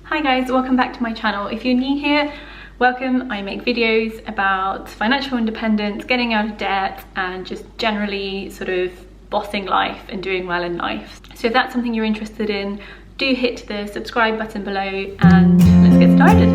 Hi guys, welcome back to my channel. If you're new here, welcome. I make videos about financial independence, getting out of debt, and just generally sort of bossing life and doing well in life. So if that's something you're interested in, do hit the subscribe button below and let's get started.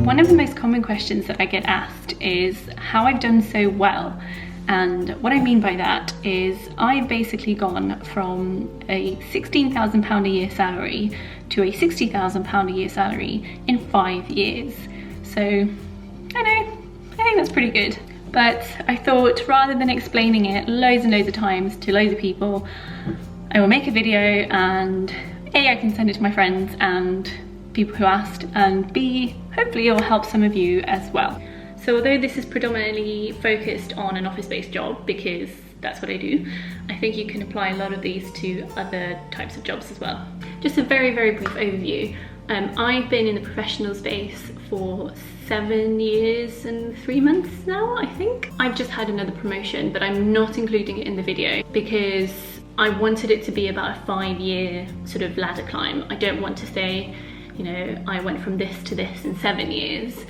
One of the most common questions that I get asked is how I've done so well. And what I mean by that is I've basically gone from a £16,000 a year salary to a £60,000 a year salary in 5 years. So I think that's pretty good. But I thought rather than explaining it loads and loads of times to loads of people, I will make a video and A, I can send it to my friends and people who asked, and B, hopefully it will help some of you as well. So although this is predominantly focused on an office-based job, because that's what I do, I think you can apply a lot of these to other types of jobs as well. Just a very, very brief overview. I've been in the professional space for 7 years and 3 months now, I think. I've just had another promotion, but I'm not including it in the video because I wanted it to be about a 5-year sort of ladder climb. I don't want to say, you know, I went from this to this in 7 years.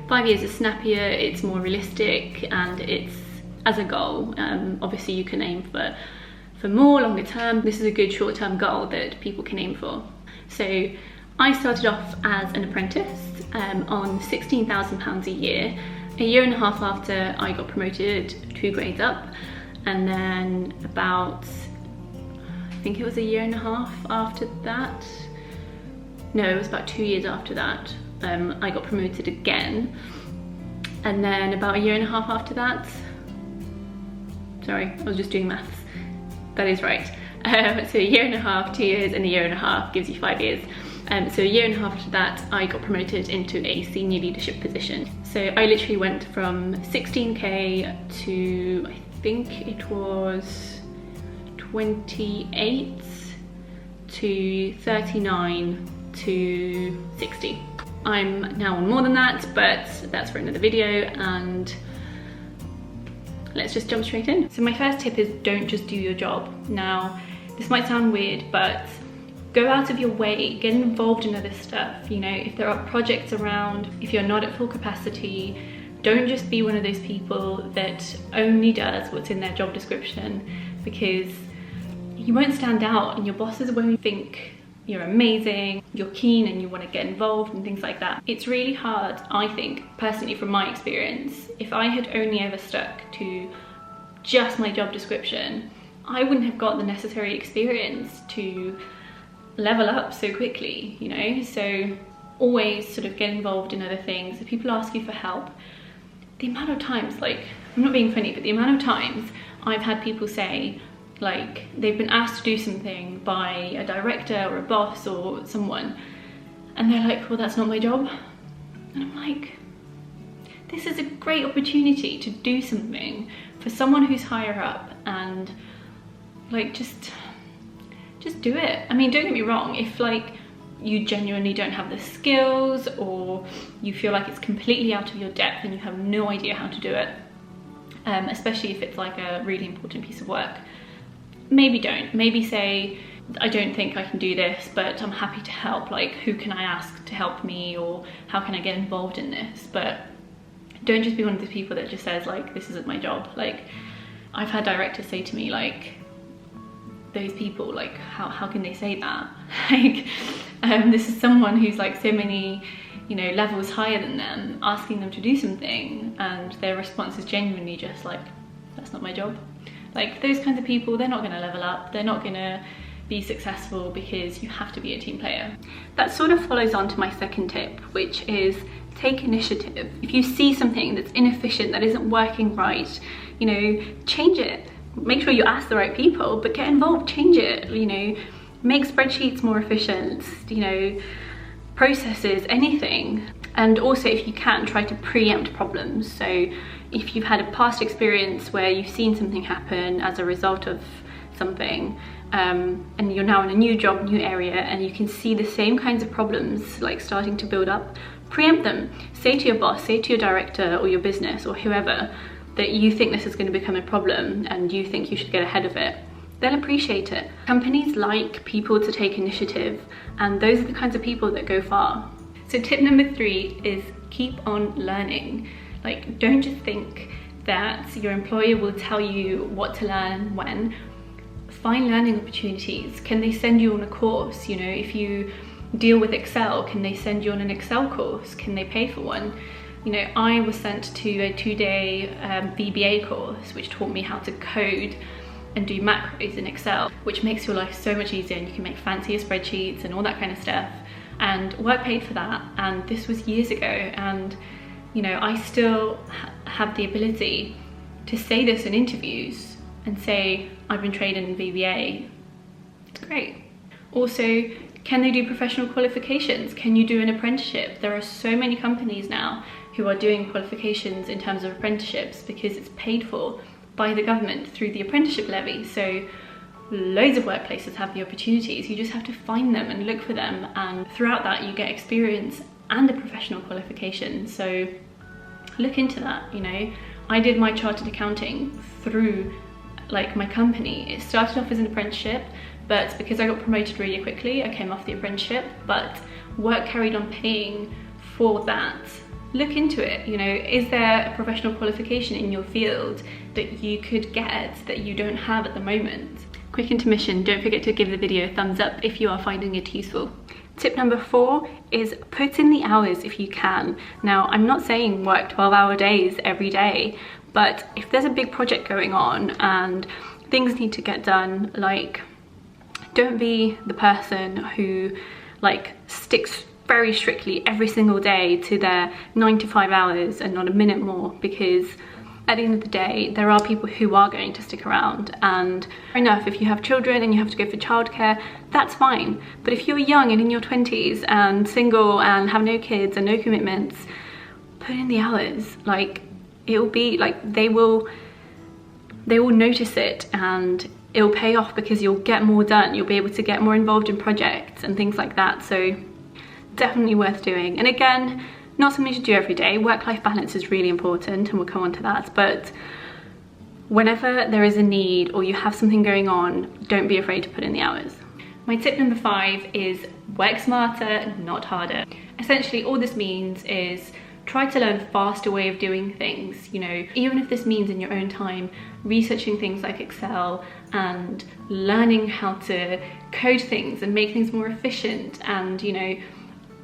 5 years is snappier, it's more realistic, and it's as a goal. Obviously you can aim for more longer term. This is a good short-term goal that people can aim for. So I started off as an apprentice on £16,000 a year. A year and a half after I got promoted 2 grades up, and then about, I think it was a year and a half after that. No, it was about 2 years after that. I got promoted again, and then about a year and a half after that, sorry, I was just doing maths, that is right. So a year and a half, 2 years, and a year and a half gives you 5 years. So a year and a half after that, I got promoted into a senior leadership position. So I literally went from 16k to, I think it was 28 to 39 to 60. I'm now on more than that, but that's for another video, and let's just jump straight in. So my first tip is don't just do your job. Now, this might sound weird, but go out of your way, get involved in other stuff. You know, if there are projects around, if you're not at full capacity, don't just be one of those people that only does what's in their job description, because you won't stand out and your bosses won't think you're amazing, you're keen and you want to get involved and things like that. It's really hard, I think, personally from my experience. If I had only ever stuck to just my job description, I wouldn't have got the necessary experience to level up so quickly, you know? So always sort of get involved in other things. If people ask you for help, the amount of times, like, I'm not being funny, but the amount of times I've had people say, like, they've been asked to do something by a director or a boss or someone, and they're like, well, that's not my job. And I'm like, this is a great opportunity to do something for someone who's higher up, and like, just do it. I mean, don't get me wrong, if like you genuinely don't have the skills, or you feel like it's completely out of your depth and you have no idea how to do it, especially if it's like a really important piece of work, maybe don't. Maybe say, I don't think I can do this, but I'm happy to help. Like, who can I ask to help me, or how can I get involved in this? But don't just be one of those people that just says, like, this isn't my job. Like, I've had directors say to me, like, those people, like, how can they say that? Like, this is someone who's like so many, you know, levels higher than them, asking them to do something, and their response is genuinely just like, that's not my job. Like, those kinds of people, they're not going to level up, they're not going to be successful, because you have to be a team player. That sort of follows on to my second tip, which is take initiative. If you see something that's inefficient, that isn't working right, you know, change it. Make sure you ask the right people, but get involved, change it, you know, make spreadsheets more efficient, you know, processes, anything. And also, if you can, try to preempt problems. So if you've had a past experience where you've seen something happen as a result of something, and you're now in a new job, new area, and you can see the same kinds of problems like starting to build up, preempt them. Say to your boss, say to your director or your business or whoever that you think this is going to become a problem and you think you should get ahead of it. they'll appreciate it. Companies like people to take initiative, and those are the kinds of people that go far. So tip number 3 is keep on learning. Like, don't just think that your employer will tell you what to learn when. Find learning opportunities. Can they send you on a course? You know, if you deal with Excel, can they send you on an Excel course? Can they pay for one? You know, I was sent to a 2-day VBA course, which taught me how to code and do macros in Excel, which makes your life so much easier, and you can make fancier spreadsheets and all that kind of stuff. And work paid for that, and this was years ago, and you know, I still have the ability to say this in interviews and say, I've been trained in VBA. It's great. Also, can they do professional qualifications? Can you do an apprenticeship? There are so many companies now who are doing qualifications in terms of apprenticeships because it's paid for by the government through the apprenticeship levy. So loads of workplaces have the opportunities. You just have to find them and look for them, and throughout that you get experience and a professional qualification. So look into that. You know, I did my chartered accounting through like my company. It started off as an apprenticeship, but because I got promoted really quickly, I came off the apprenticeship, but work carried on paying for that. Look into it. You know, is there a professional qualification in your field that you could get that you don't have at the moment? Quick intermission, don't forget to give the video a thumbs up if you are finding it useful. Tip number 4 is put in the hours if you can. Now, I'm not saying work 12-hour days every day, but if there's a big project going on and things need to get done, like, don't be the person who like sticks very strictly every single day to their 9 to 5 hours and not a minute more, because at the end of the day, there are people who are going to stick around. And fair enough, if you have children and you have to go for childcare, that's fine. But if you're young and in your 20s and single and have no kids and no commitments, put in the hours. Like, it will be like, they will notice it, and it'll pay off because you'll get more done. You'll be able to get more involved in projects and things like that. So definitely worth doing. And again, not something to do every day. Work-life balance is really important, and we'll come on to that. But whenever there is a need or you have something going on, don't be afraid to put in the hours. My tip number 5 is work smarter, not harder. Essentially, all this means is try to learn a faster way of doing things. You know, even if this means in your own time researching things like Excel and learning how to code things and make things more efficient, and you know,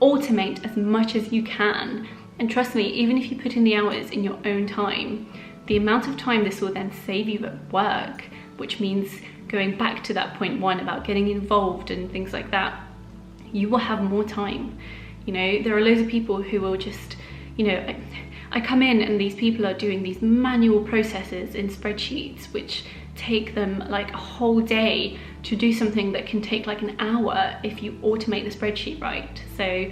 automate as much as you can. And trust me, even if you put in the hours in your own time, the amount of time this will then save you at work, which means going back to that point 1 about getting involved and things like that, you will have more time. You know, there are loads of people who will just, you know, I come in and these people are doing these manual processes in spreadsheets which take them like a whole day to do something that can take like an hour if you automate the spreadsheet right. So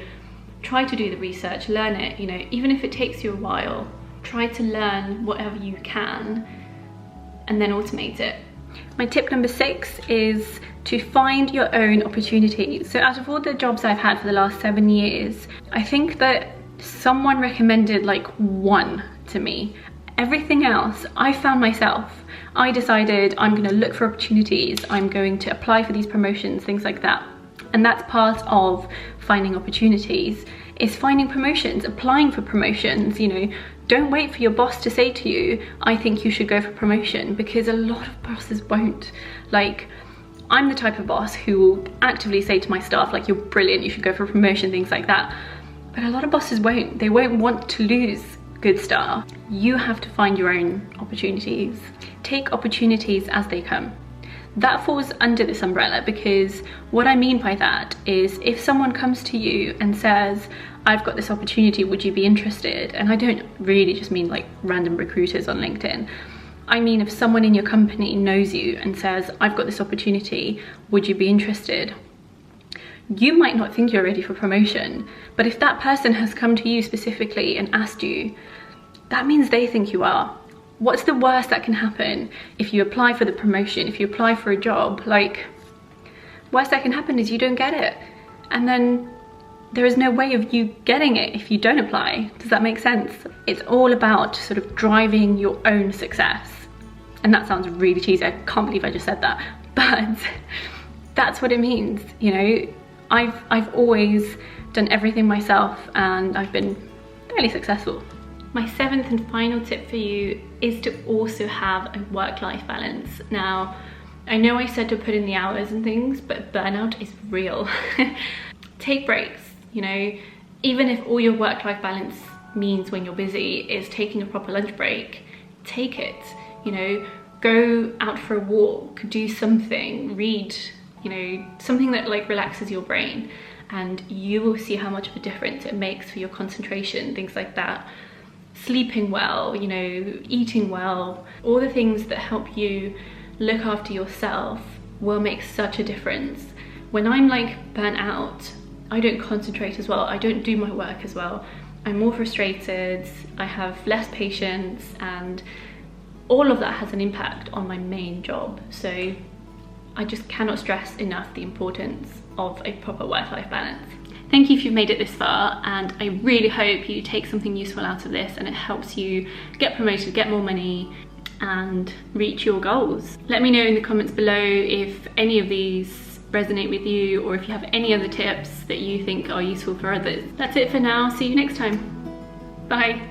try to do the research, learn it, you know, even if it takes you a while, try to learn whatever you can and then automate it. My tip number 6 is to find your own opportunities. So out of all the jobs I've had for the last 7 years, I think that someone recommended like 1 to me. Everything else I found myself. I decided I'm going to look for opportunities, I'm going to apply for these promotions, things like that. And that's part of finding opportunities, is finding promotions, applying for promotions. You know, don't wait for your boss to say to you, I think you should go for promotion, because a lot of bosses won't. Like, I'm the type of boss who will actively say to my staff, like, you're brilliant, you should go for a promotion, things like that. But a lot of bosses won't. They won't want to lose good staff. You have to find your own opportunities. Take opportunities as they come. That falls under this umbrella, because what I mean by that is if someone comes to you and says, I've got this opportunity, would you be interested? And I don't really just mean like random recruiters on LinkedIn. I mean if someone in your company knows you and says, I've got this opportunity, would you be interested? You might not think you're ready for promotion, but if that person has come to you specifically and asked you, that means they think you are. What's the worst that can happen if you apply for the promotion, if you apply for a job? Like, worst that can happen is you don't get it. And then there is no way of you getting it if you don't apply. Does that make sense? It's all about sort of driving your own success. And that sounds really cheesy, I can't believe I just said that. but that's what it means, you know. I've always done everything myself and I've been fairly successful. My 7th and final tip for you is to also have a work-life balance. Now, I know I said to put in the hours and things, but burnout is real. Take breaks, you know, even if all your work-life balance means when you're busy is taking a proper lunch break, take it, you know, go out for a walk, do something, read, you know, something that like relaxes your brain, and you will see how much of a difference it makes for your concentration, things like that. Sleeping well, you know, eating well, all the things that help you look after yourself will make such a difference. When I'm like burnt out, I don't concentrate as well, I don't do my work as well, I'm more frustrated, I have less patience, and all of that has an impact on my main job. So I just cannot stress enough the importance of a proper work-life balance. Thank you if you've made it this far, and I really hope you take something useful out of this and it helps you get promoted, get more money, and reach your goals. Let me know in the comments below if any of these resonate with you, or if you have any other tips that you think are useful for others. That's it for now, see you next time. Bye.